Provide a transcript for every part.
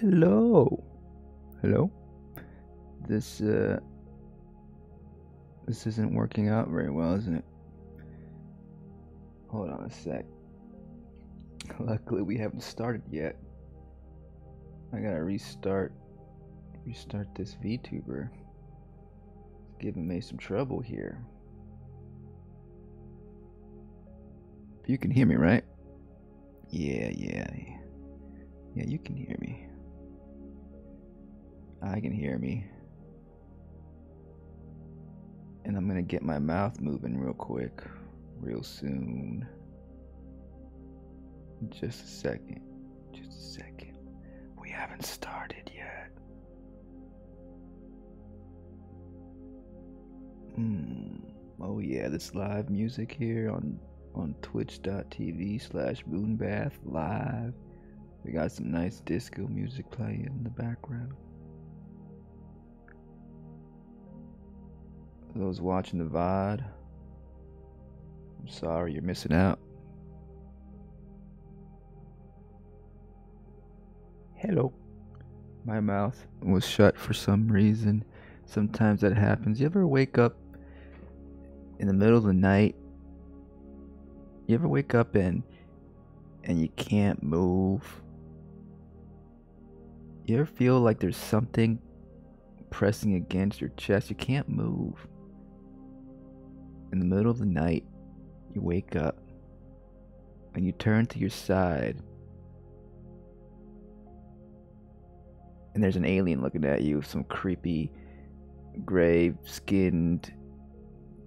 Hello. Hello. This this isn't working out very well, isn't it? Hold on a sec. Luckily we haven't started yet. I gotta restart this VTuber. It's giving me some trouble here. You can hear me, right? Yeah, you can hear me. I can hear me. And I'm gonna get my mouth moving real quick, real soon. Just a second. We haven't started yet. Oh yeah, this live music here on twitch.tv/moonbath live. We got some nice disco music playing in the background. Those watching the VOD, I'm sorry you're missing out. Hello. My mouth was shut for some reason. Sometimes that happens. You ever wake up in the middle of the night? You ever wake up and you can't move? You ever feel like there's something pressing against your chest? You can't move. In the middle of the night, you wake up and you turn to your side and there's an alien looking at you, some creepy, gray-skinned,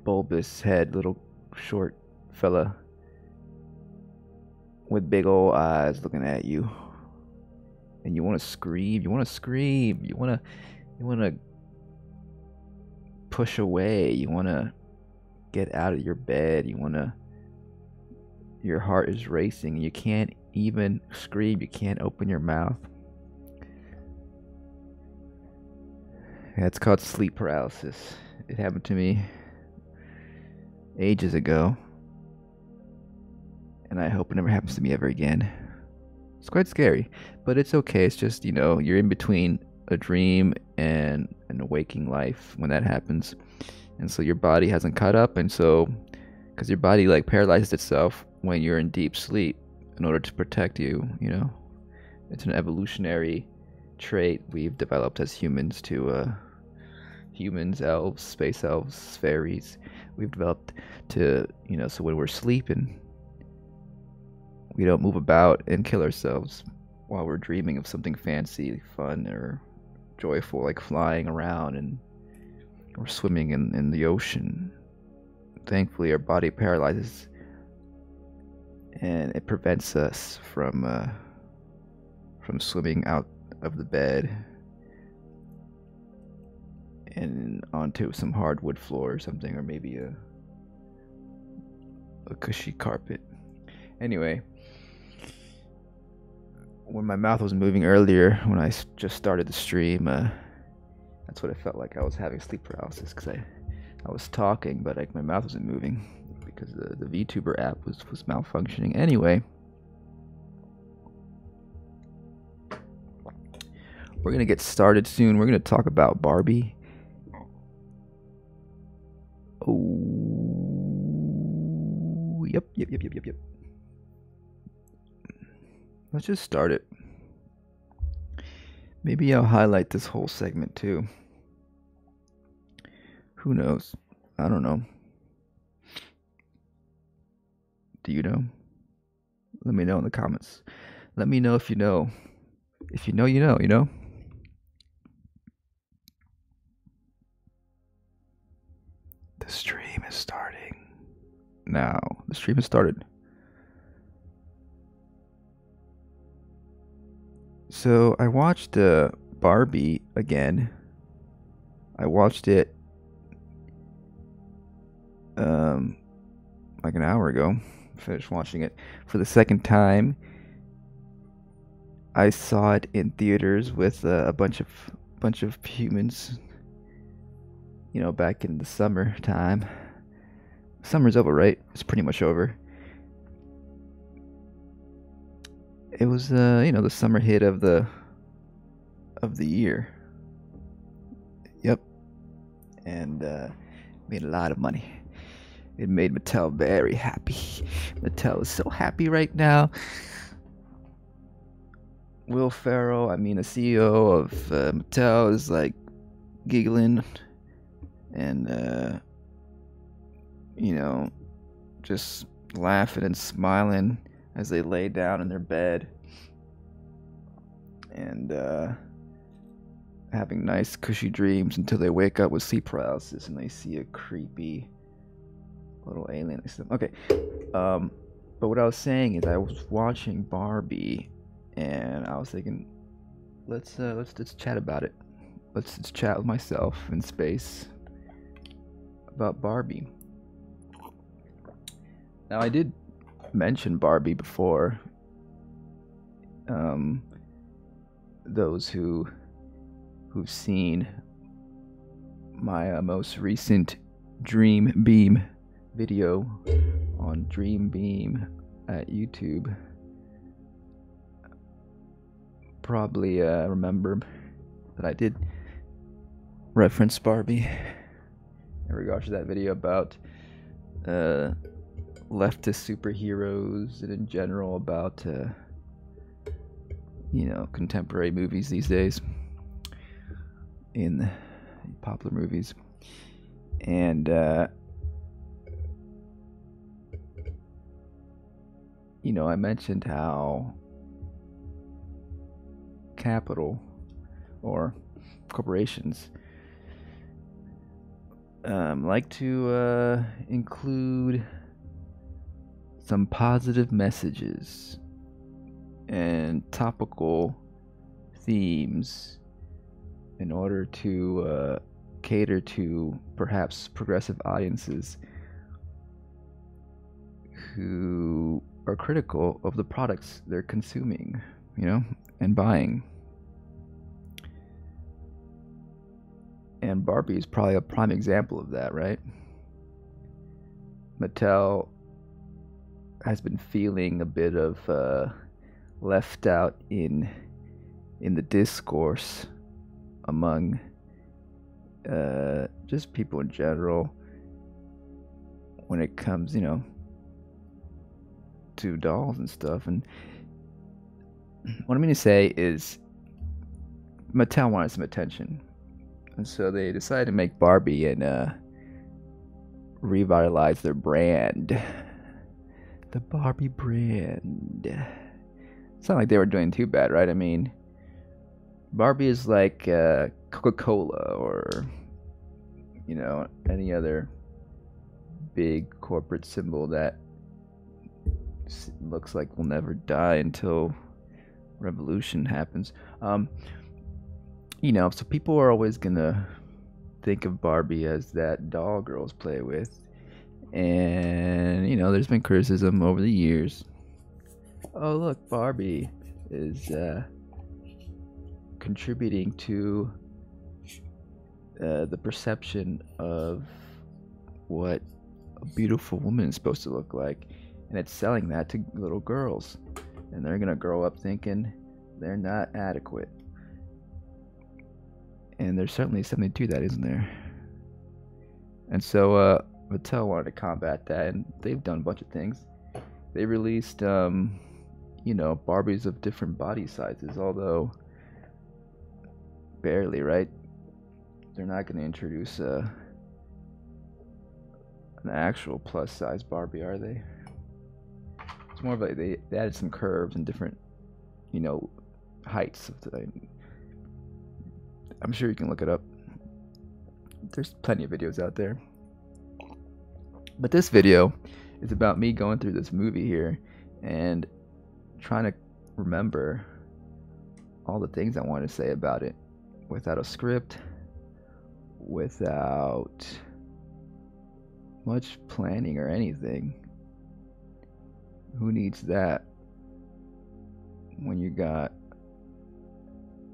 bulbous head, little short fella with big old eyes looking at you. And you want to scream, you want to push away, you want to get out of your bed, your heart is racing, you can't even scream, you can't open your mouth. Yeah, it's called sleep paralysis. It happened to me ages ago, and I hope it never happens to me ever again. It's quite scary, but it's okay. It's just, you're in between a dream and a waking life when that happens. And so your body hasn't caught up, and so, because your body paralyzes itself when you're in deep sleep in order to protect you, It's an evolutionary trait we've developed as humans humans, elves, space elves, fairies. We've developed to, so when we're sleeping, we don't move about and kill ourselves while we're dreaming of something fancy, fun, or joyful, like flying around or swimming in the ocean. Thankfully, our body paralyzes and it prevents us from swimming out of the bed and onto some hardwood floor or something, or maybe a cushy carpet. Anyway, when my mouth was moving earlier, when I just started the stream, that's what it felt like. I was having sleep paralysis because I was talking, but my mouth wasn't moving because the VTuber app was malfunctioning. Anyway, we're gonna get started soon. We're gonna talk about Barbie. Oh, yep. Let's just start it. Maybe I'll highlight this whole segment too. Who knows? I don't know. Do you know? Let me know in the comments. Let me know if you know. If you know, you know. The stream is starting now. The stream has started. So I watched Barbie again. I watched it like an hour ago. Finished watching it for the second time. I saw it in theaters with a bunch of humans. Back in the summertime. Summer's over, right? It's pretty much over. It was the summer hit of the of the year. Yep. And made a lot of money. It made Mattel very happy. Mattel is so happy right now. Will Ferrell, the CEO of Mattel, is like giggling and just laughing and smiling as they lay down in their bed and having nice cushy dreams until they wake up with sleep paralysis and they see a creepy little alien next to them. Okay, but what I was saying is I was watching Barbie and I was thinking, let's chat about it. Let's chat with myself in space about Barbie. Now, I did mention Barbie before. Those who've seen my most recent Dream Beam video on Dream Beam at YouTube probably remember that I did reference Barbie in regards to that video about leftist superheroes and in general about contemporary movies these days, in popular movies. And I mentioned how capital or corporations like to include some positive messages and topical themes in order to cater to perhaps progressive audiences who are critical of the products they're consuming, and buying. And Barbie is probably a prime example of that, right? Mattel has been feeling a bit of left out in the discourse among just people in general when it comes, to dolls and stuff. And what I mean to say is Mattel wanted some attention, and so they decided to make Barbie and revitalize their brand. The Barbie brand. It's not like they were doing too bad, right? Barbie is like Coca-Cola or, any other big corporate symbol that looks like will never die until revolution happens. So people are always gonna think of Barbie as that doll girls play with. And, there's been criticism over the years. Oh, look, Barbie is contributing to the perception of what a beautiful woman is supposed to look like. And it's selling that to little girls. And they're going to grow up thinking they're not adequate. And there's certainly something to that, isn't there? And so, Mattel wanted to combat that, and they've done a bunch of things. They released, Barbies of different body sizes, although barely, right? They're not going to introduce an actual plus-size Barbie, are they? It's more of like they added some curves and different, heights. I'm sure you can look it up. There's plenty of videos out there. But this video is about me going through this movie here and trying to remember all the things I wanted to say about it without a script, without much planning or anything. Who needs that when you got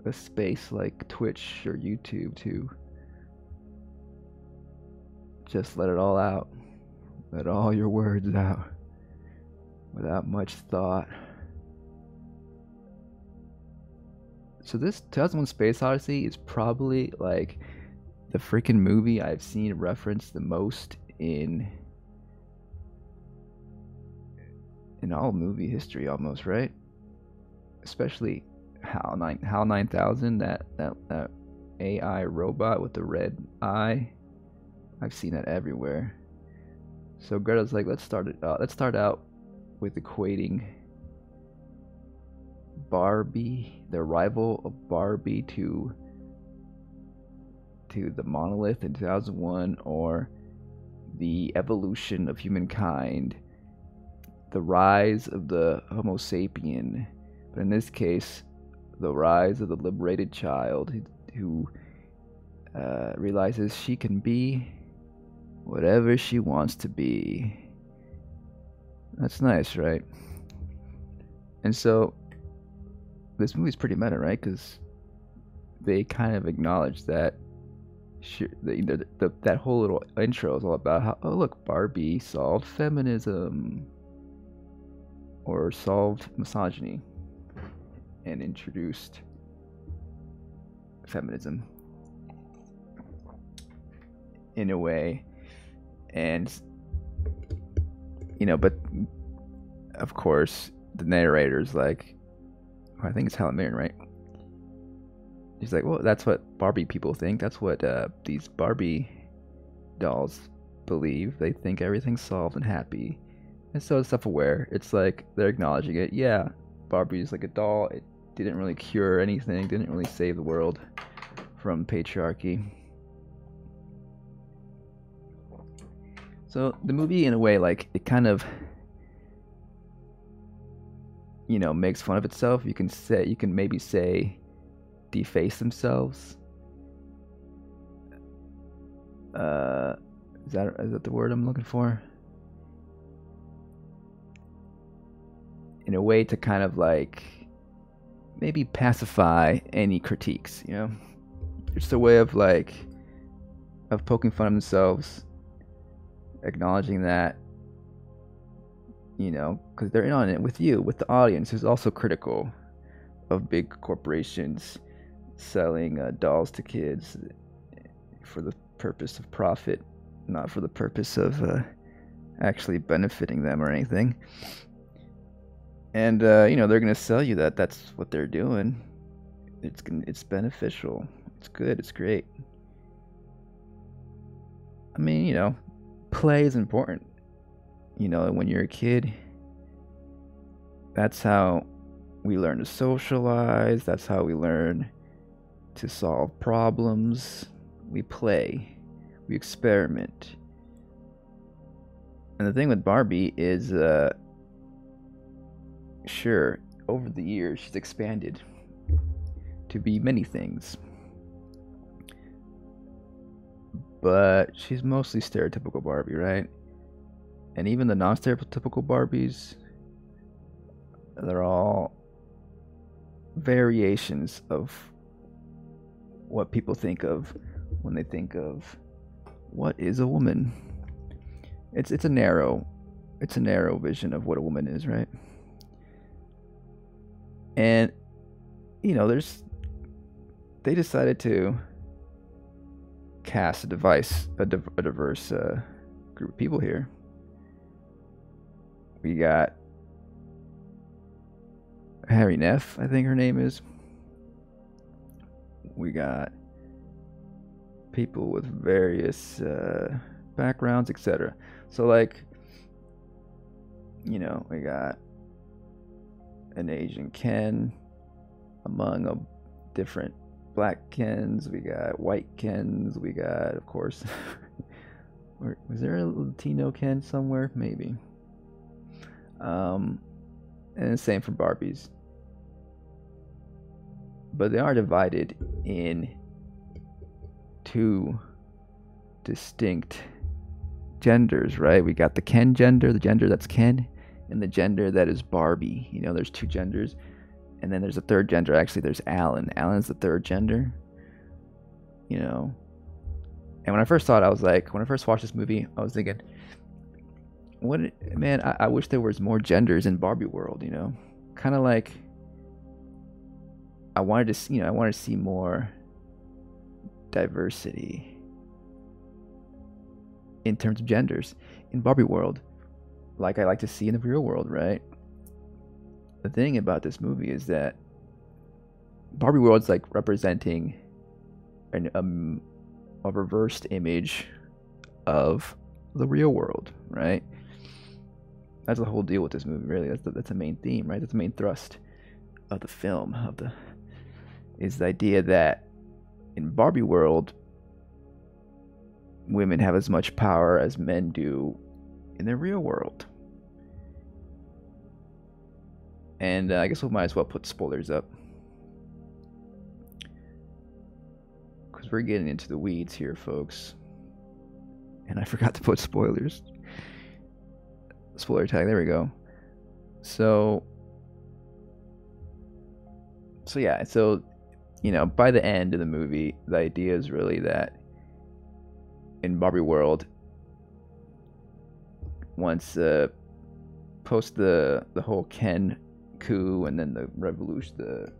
a space like Twitch or YouTube to just let it all out? Let all your words out without much thought. So this 2001 Space Odyssey is probably like the freaking movie I've seen referenced the most in all movie history almost, right? Especially HAL 9000, that AI robot with the red eye. I've seen that everywhere. So Greta's like, let's start out with equating Barbie, the arrival of Barbie to the monolith in 2001, or the evolution of humankind, the rise of the Homo sapien, but in this case, the rise of the liberated child who realizes she can be whatever she wants to be. That's nice, right? And so this movie's pretty meta, right? Because they kind of acknowledge that that whole little intro is all about how, oh look, Barbie solved feminism or solved misogyny and introduced feminism in a way. And but of course the narrator's like, I think it's Helen Mirren, right? He's like, well, that's what Barbie people think. That's what these Barbie dolls believe. They think everything's solved and happy. And so it's self-aware. It's like they're acknowledging it. Yeah, Barbie's like a doll. It didn't really cure anything. Didn't really save the world from patriarchy. So the movie, in a way, like, it kind of, makes fun of itself. You can maybe say deface themselves. Is that the word I'm looking for? In a way to kind of like maybe pacify any critiques, It's a way of poking fun of themselves, acknowledging that, because they're in on it with you, with the audience who's also critical of big corporations selling dolls to kids for the purpose of profit, not for the purpose of actually benefiting them or anything. And they're gonna sell you that that's what they're doing. It's beneficial. It's good. It's great. I mean, play is important. When you're a kid, that's how we learn to socialize. That's how we learn to solve problems. We play. We experiment. And the thing with Barbie is, sure, over the years, she's expanded to be many things. But she's mostly stereotypical Barbie, right? And even the non-stereotypical Barbies, they're all variations of what people think of when they think of what is a woman. It's a narrow vision of what a woman is, right? And they decided to cast a diverse group of people here. We got Harry Neff, I think her name is. We got people with various backgrounds, etc. So we got an Asian Ken among different black Kens. We got white Kens. We got, of course, was there a Latino Ken somewhere? Maybe. And the same for Barbies. But they are divided in two distinct genders, right? We got the Ken gender, the gender that's Ken, and the gender that is Barbie. There's two genders. And then there's a third gender. Actually, there's Alan. Alan's the third gender. And when I first saw it, when I first watched this movie, I was thinking, I wish there was more genders in Barbie world, kind of like I wanted to see, I wanted to see more diversity in terms of genders in Barbie world, like I like to see in the real world, right? The thing about this movie is that Barbie world's like representing a reversed image of the real world, right? That's the whole deal with this movie, really. That's the main theme, right? That's the main thrust of the film, is the idea that in Barbie world, women have as much power as men do in the real world. And I guess we might as well put spoilers up, because we're getting into the weeds here, folks. And I forgot to put spoilers. Spoiler tag, there we go. So yeah, by the end of the movie, the idea is really that in Barbie world, once post the whole Ken coup and then the revolution,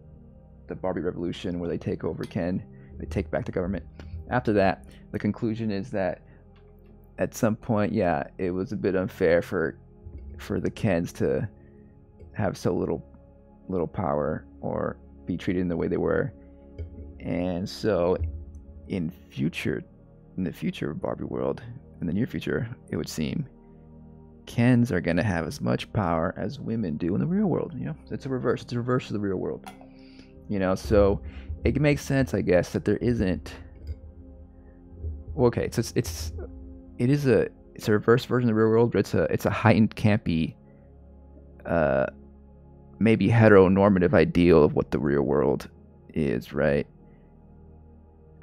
the Barbie revolution, where they take over Ken, they take back the government. After that, the conclusion is that at some point, yeah, it was a bit unfair for the Kens to have so little power or be treated in the way they were. And so in the future of Barbie world, in the near future, it would seem, Kens are going to have as much power as women do in the real world. It's a reverse of the real world. So it makes sense, I guess, that there isn't. Okay, so it is a reverse version of the real world, but it's a heightened, campy, maybe heteronormative ideal of what the real world is, right?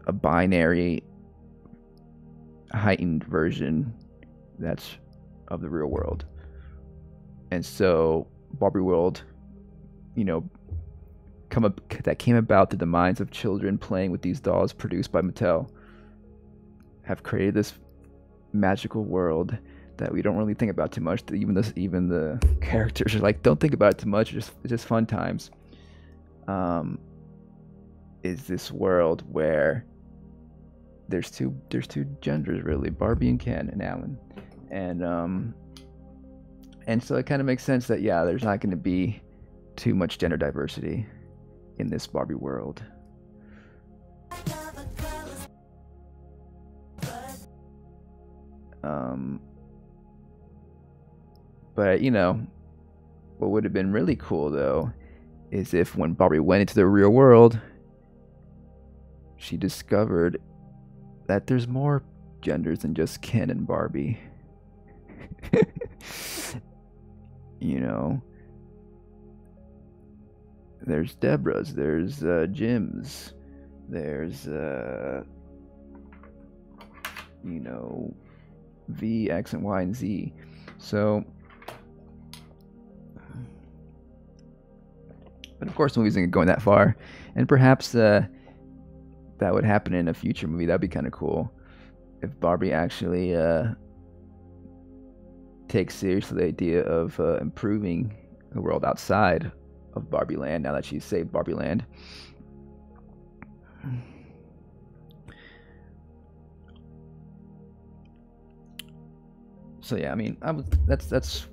A binary, heightened version that's of the real world. And so Barbie world, that came about through the minds of children playing with these dolls produced by Mattel, have created this magical world that we don't really think about too much. Even the characters are like, don't think about it too much. It's just fun times. Is this world where there's two genders, really, Barbie and Ken and Alan, and so it kind of makes sense that, yeah, there's not going to be too much gender diversity in this Barbie world. But what would have been really cool, though, is if when Barbie went into the real world, she discovered that there's more genders than just Ken and Barbie. There's Deborah's, there's Jim's, there's V, X, and Y, and Z. So, but of course the movie isn't going that far, and perhaps that would happen in a future movie. That'd be kind of cool if Barbie actually takes seriously the idea of improving the world outside of Barbie Land now that she's saved Barbie Land. So yeah, I mean, that's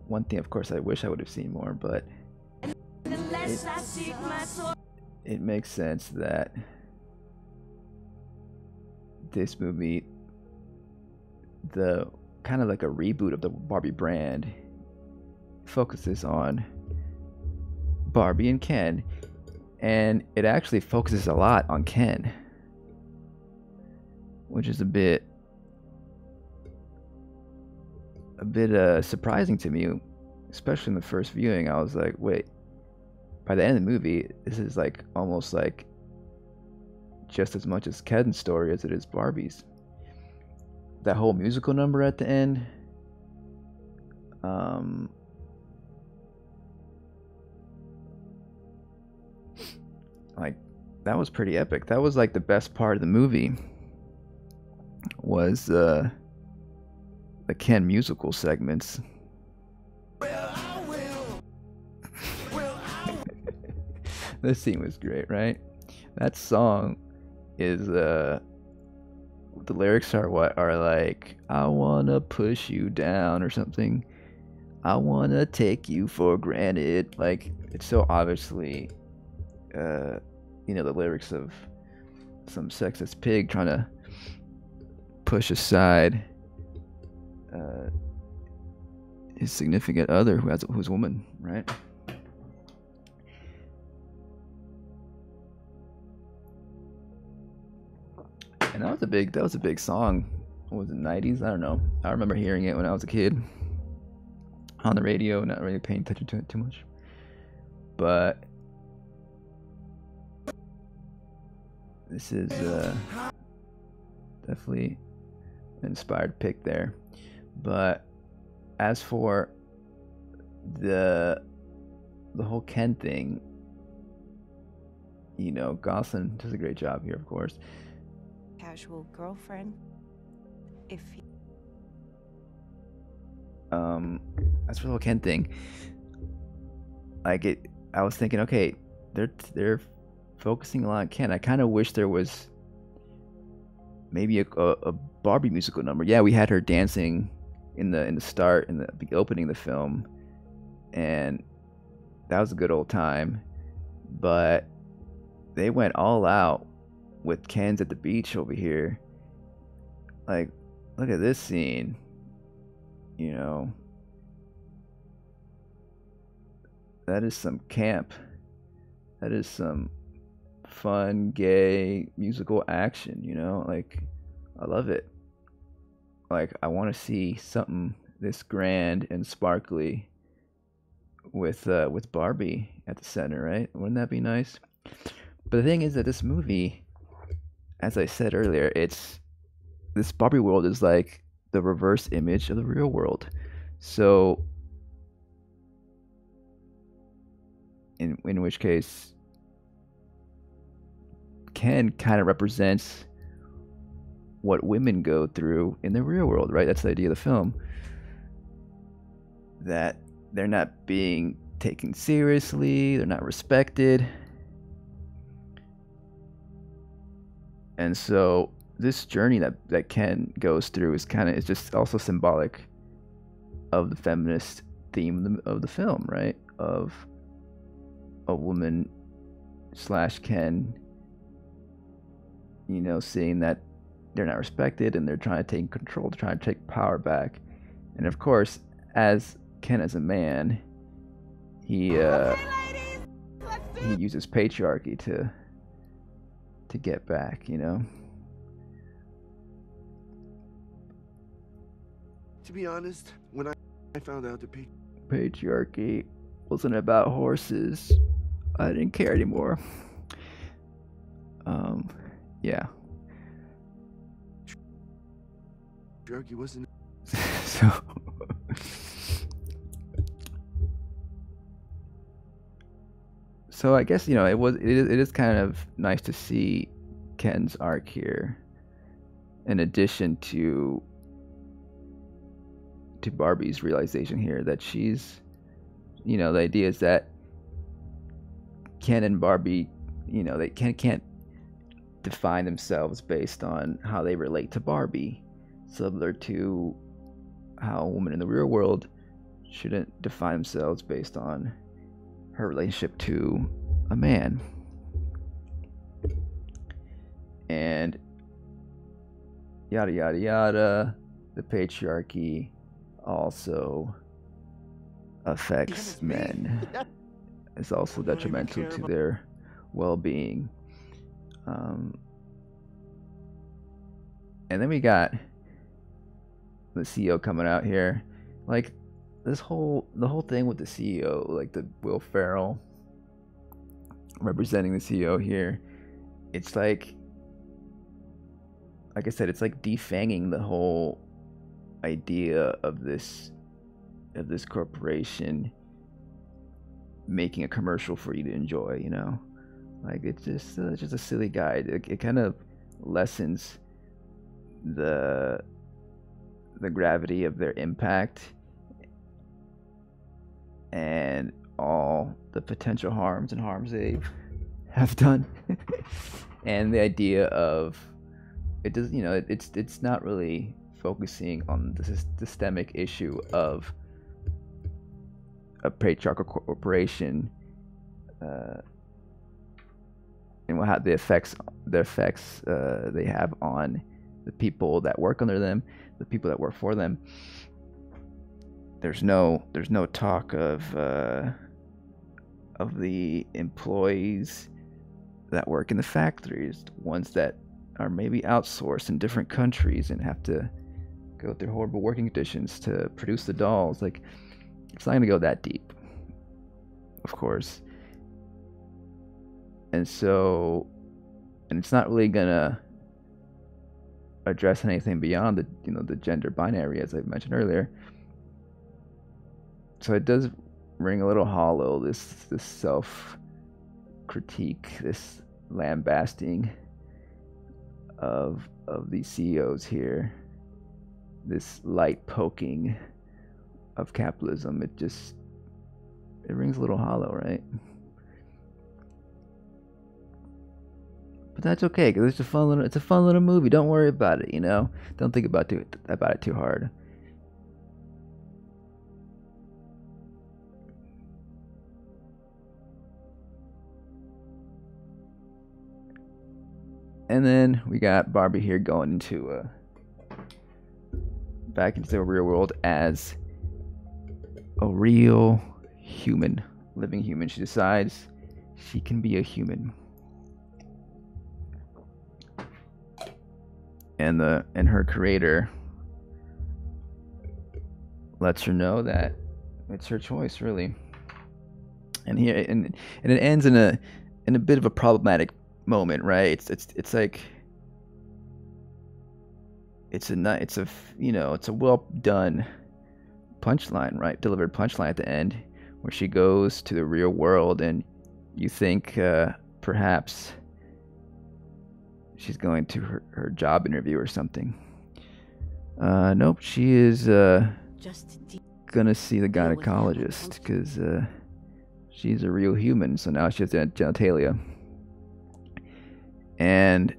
one thing. Of course, I wish I would have seen more, but it makes sense that this movie, the kind of like a reboot of the Barbie brand, focuses on Barbie and Ken, and it actually focuses a lot on Ken, which is a bit surprising to me, especially in the first viewing. I was like, wait, by the end of the movie, this is like almost like just as much as Ken's story as it is Barbie's. That whole musical number at the end, like, that was pretty epic. That was like the best part of the movie, was the Ken musical segments. This scene was great, right? That song is the lyrics are what are like, I wanna push you down or something. I wanna take you for granted. Like it's so obviously the lyrics of some sexist pig trying to push aside uh, his significant other who's a woman, right? And that was a big song. What was it, 90s? I don't know. I remember hearing it when I was a kid on the radio, not really paying attention to it too much. But this is definitely an inspired pick there. But as for the whole Ken thing, Gosling does a great job here, of course. Casual girlfriend. If he... As for the whole Ken thing, I was thinking, okay, they're focusing a lot on Ken. I kind of wish there was maybe a Barbie musical number. Yeah, we had her dancing in the start, in the opening of the film, and that was a good old time. But they went all out with Ken's at the beach over here. Like, look at this scene. That is some camp. That is some fun, gay, musical action, Like, I love it. Like, I want to see something this grand and sparkly with Barbie at the center, right? Wouldn't that be nice? But the thing is that this movie, as I said earlier, this Barbie world is like the reverse image of the real world. So, in which case, Ken kind of represents what women go through in the real world, right? That's the idea of the film. That they're not being taken seriously, they're not respected. And so this journey that Ken goes through is just also symbolic of the feminist theme of the film, right? Of a woman / Ken, seeing that they're not respected and they're trying to take control, they're trying to take power back. And of course, as Ken as a man, he uses patriarchy to get back, To be honest, when I found out the patriarchy wasn't about horses, I didn't care anymore. Yeah. patriarchy wasn't So I guess it is kind of nice to see Ken's arc here, in addition to Barbie's realization here that she's, the idea is that Ken and Barbie, they can't define themselves based on how they relate to Barbie, similar to how a woman in the real world shouldn't define themselves based on her relationship to a man. And yada yada yada, the patriarchy also affects men. It's also detrimental to their well-being. And then we got the CEO coming out here, like the whole thing with the CEO, like the Will Ferrell representing the CEO here. It's like I said, it's like defanging the whole idea of this corporation making a commercial for you to enjoy. Like it's just a silly guy. It kind of lessens the gravity of their impact and all the potential harms they've have done. And the idea of it does, it's not really focusing on the systemic issue of a patriarchal corporation, and how the effects they have on the people that work under them, the people that work for them. There's no talk of the employees that work in the factories, ones that are maybe outsourced in different countries and have to go through horrible working conditions to produce the dolls. Like, it's not gonna go that deep, of course. And it's not really gonna address anything beyond the gender binary, as I mentioned earlier. So it does ring a little hollow, this self critique, this lambasting of these CEOs here, this light poking of capitalism. It rings a little hollow, right? But that's okay, because it's a fun little movie. Don't worry about it, Don't think about it too hard. And then we got Barbie here going into back into the real world as a real human, living human. She decides she can be a human. And her creator lets her know that it's her choice, really. And it ends in a bit of a problematic moment, right? It's like it's a well done punchline, right? Delivered punchline at the end, where she goes to the real world, and you think perhaps she's going to her job interview or something. Nope, she is gonna see the gynecologist, because she's a real human. So now she has genitalia. And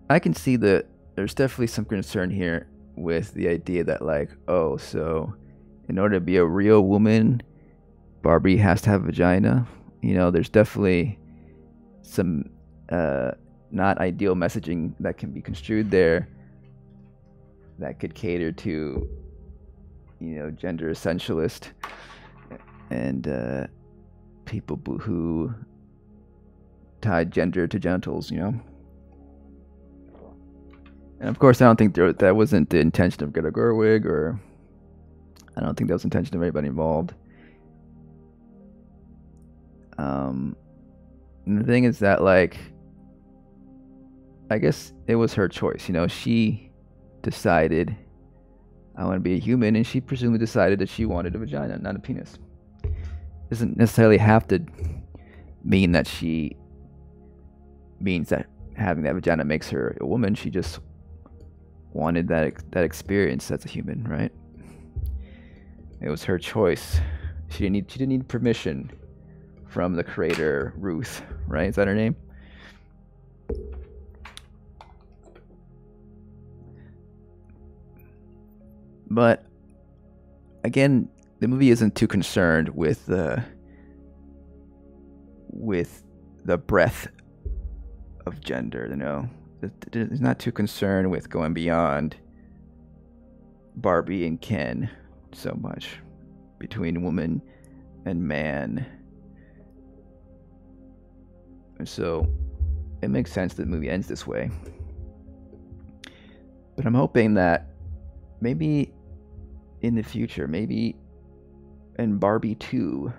I can see that there's definitely some concern here with the idea that, like, oh, so in order to be a real woman, Barbie has to have a vagina. There's definitely some not ideal messaging that can be construed there that could cater to, gender essentialist and people who tied gender to genitals, And of course, I don't think that wasn't the intention of Greta Gerwig, or I don't think that was the intention of anybody involved. And the thing is that, like, I guess it was her choice. She decided, I want to be a human, and she presumably decided that she wanted a vagina, not a penis. Doesn't necessarily have to mean that she means that having that vagina makes her a woman. She just wanted that experience as a human, right? It was her choice. She didn't need permission from the creator, Ruth, right? Is that her name? But again, the movie isn't too concerned with the breadth of gender, It's not too concerned with going beyond Barbie and Ken so much, between woman and man. And so it makes sense that the movie ends this way. But I'm hoping that maybe in the future, maybe in Barbie 2,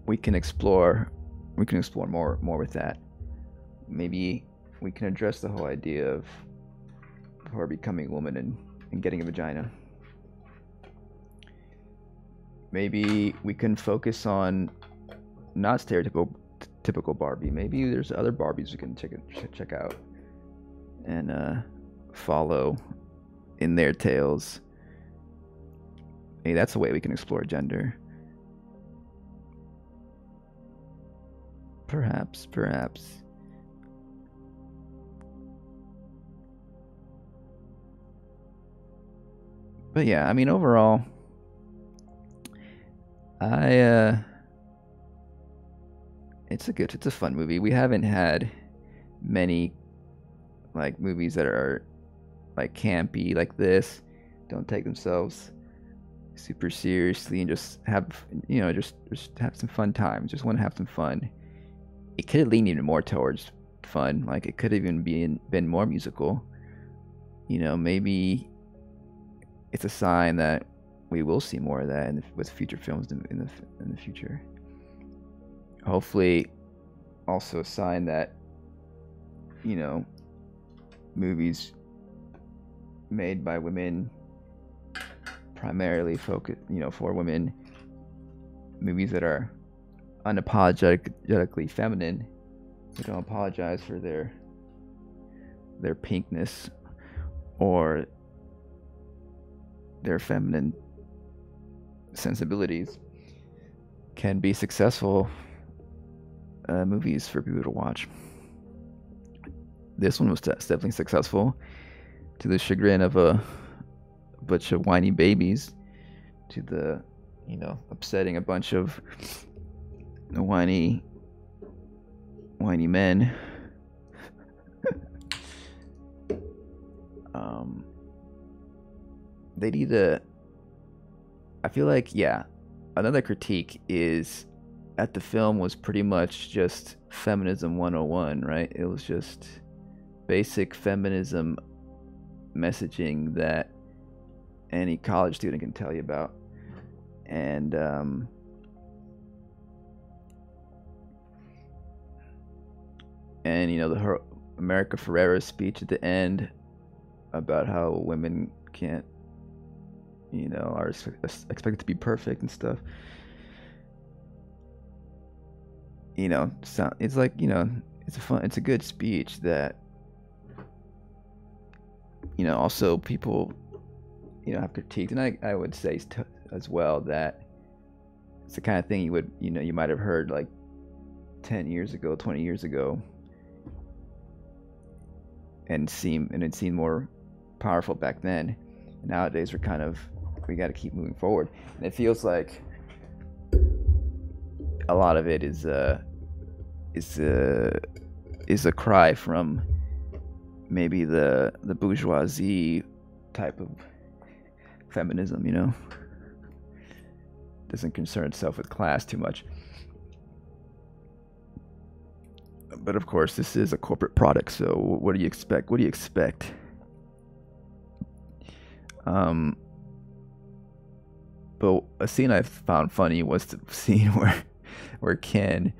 we can explore more with that. Maybe we can address the whole idea of her becoming a woman and getting a vagina. Maybe we can focus on not typical Barbie. Maybe there's other Barbies we can check out and follow in their tales. Maybe that's a way we can explore gender. Perhaps, perhaps. But yeah, I mean, overall, I it's a fun movie. We haven't had many like movies that are like campy like this, don't take themselves super seriously and just have just have some fun times. Just want to have some fun. It could have leaned even more towards fun. Like it could have even been more musical. Maybe it's a sign that we will see more of that with future films in the future. Hopefully, also a sign that movies made by women, primarily focused, for women, movies that are unapologetically feminine, they don't apologize for their pinkness or their feminine sensibilities, can be successful movies for people to watch. This one was definitely successful, to the chagrin of a bunch of whiny babies, to the upsetting a bunch of whiny men. They need to. I feel like, yeah, another critique is that the film was pretty much just feminism 101, right? It was just basic feminism messaging that any college student can tell you about. And the America Ferrera speech at the end about how women can't, are expected to be perfect and stuff. So it's like, it's a good speech that, also people, have critiqued, and I would say as well that it's the kind of thing you might have heard like 10 years ago, 20 years ago, and it seemed more powerful back then. Nowadays we got to keep moving forward, and it feels like a lot of it is a cry from maybe the bourgeoisie type of feminism, doesn't concern itself with class too much. But of course, this is a corporate product, so what do you expect? But a scene I found funny was the scene where Ken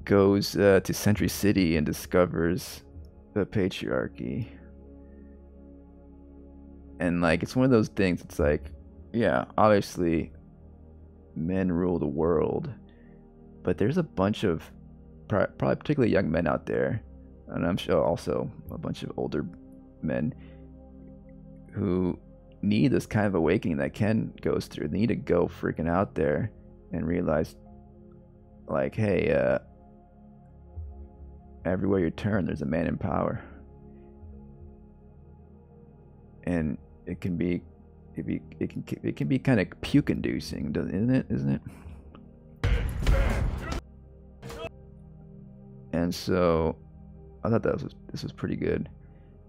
goes to Century City and discovers the patriarchy. And like, it's one of those things, it's like, yeah, obviously men rule the world, but there's a bunch of probably particularly young men out there, and I'm sure also a bunch of older men, who need this kind of awakening that Ken goes through. They need to go freaking out there and realize, like, hey, everywhere you turn, there's a man in power, and it can be kind of puke-inducing, isn't it? And so I thought this was pretty good,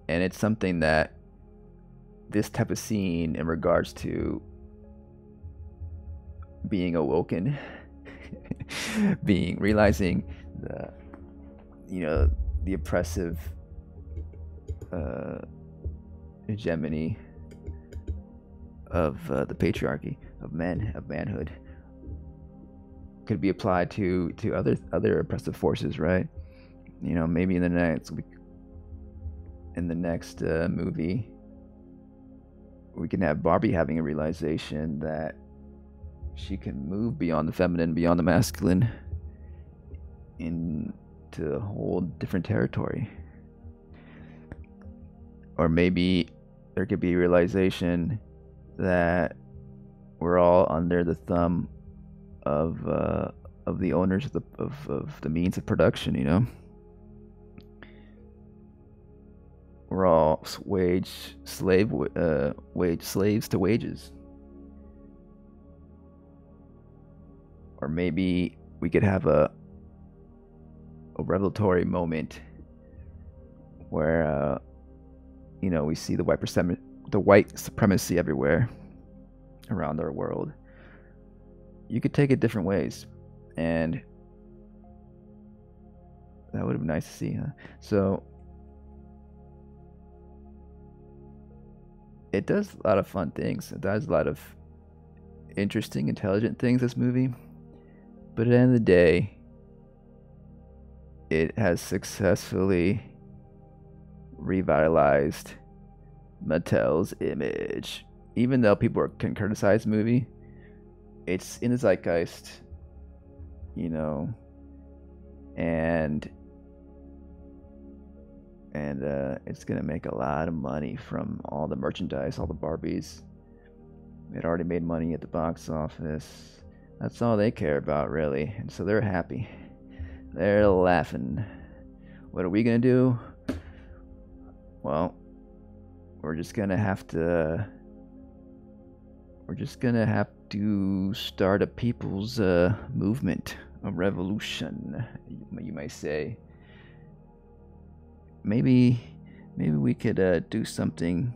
and it's something that this type of scene in regards to being awoken, realizing the oppressive hegemony of the patriarchy of manhood, could be applied to other oppressive forces, right? Maybe in the next movie, we can have Barbie having a realization that she can move beyond the feminine, beyond the masculine, into a whole different territory. Or maybe there could be a realization that we're all under the thumb of of the owners of the means of production, you know. We're all wage slaves to wages. Or maybe we could have a revelatory moment where you know, we see the white supremacy everywhere around our world. You could take it different ways, and that would have been nice to see, huh? So it does a lot of fun things. It does a lot of interesting, intelligent things, this movie. But at the end of the day, it has successfully revitalized Mattel's image. Even though people can criticize the movie, it's in the zeitgeist, you know, and it's gonna make a lot of money from all the merchandise, all the Barbies. It already made money at the box office. That's all they care about, really, and so they're happy. They're laughing. What are we gonna do? Well, we're just gonna have to start a people's movement, a revolution, you might say. Maybe we could do something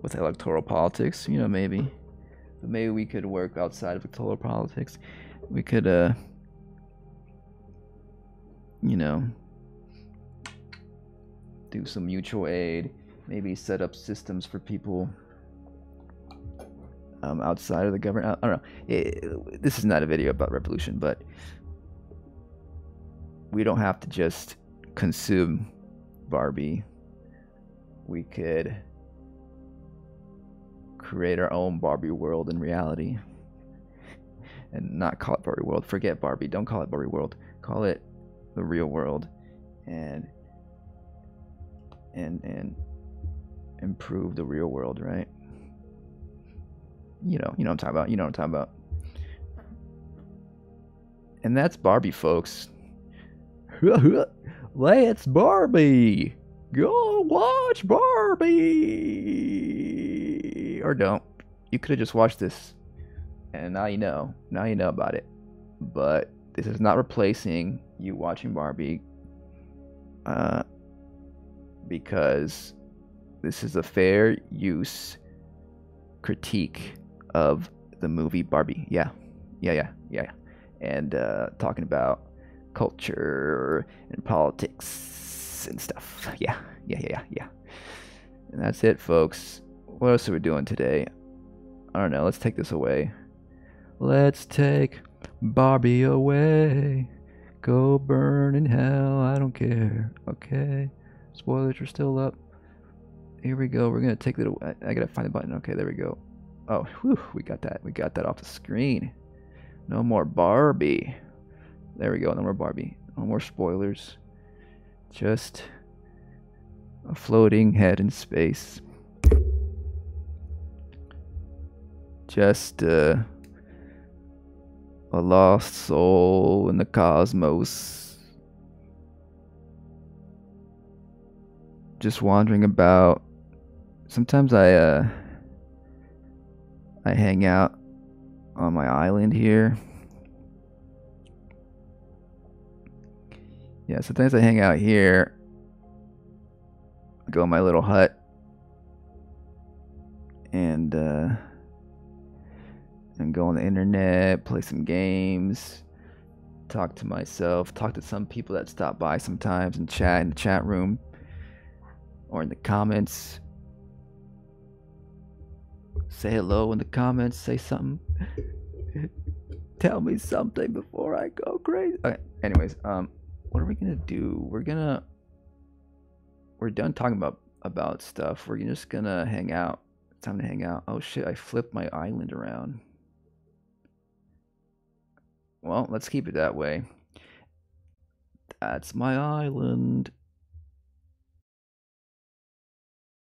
with electoral politics, you know, maybe. But maybe we could work outside of electoral politics. We could you know, do some mutual aid, maybe set up systems for people outside of the government. I don't know. This is not a video about revolution, but we don't have to just consume Barbie. We could create our own Barbie world in reality, and not call it Barbie world. Forget Barbie. Don't call it Barbie world. Call it the real world, and improve the real world, right? You know what I'm talking about. You know what I'm talking about. And that's Barbie, folks. Let's Barbie. Go watch Barbie. Or don't. You could have just watched this, and now you know. Now you know about it. But this is not replacing you watching Barbie, because this is a fair use critique of the movie Barbie. Yeah. And talking about culture and politics and stuff. Yeah. And that's it, folks. What else are we doing today? I don't know. Let's take this away. Let's take Barbie away. Go burn in hell. I don't care. Okay. Spoilers are still up. Here we go. We're gonna take it away. I gotta find the button. Okay, there we go. Oh, whew, we got that. We got that off the screen. No more Barbie. There we go. No more Barbie. No more spoilers. Just a floating head in space. Just a lost soul in the cosmos. Just wandering about. Sometimes I hang out on my island here. Yeah, sometimes I hang out here. Go in my little hut and go on the internet, play some games, talk to myself, talk to some people that stop by sometimes and chat in the chat room or in the comments. Say hello in the comments, say something. Tell me something before I go crazy. Okay, anyways, what are we gonna do? We're done talking about stuff. We're just gonna hang out. It's time to hang out. Oh shit, I flipped my island around. Well, let's keep it that way. That's my island.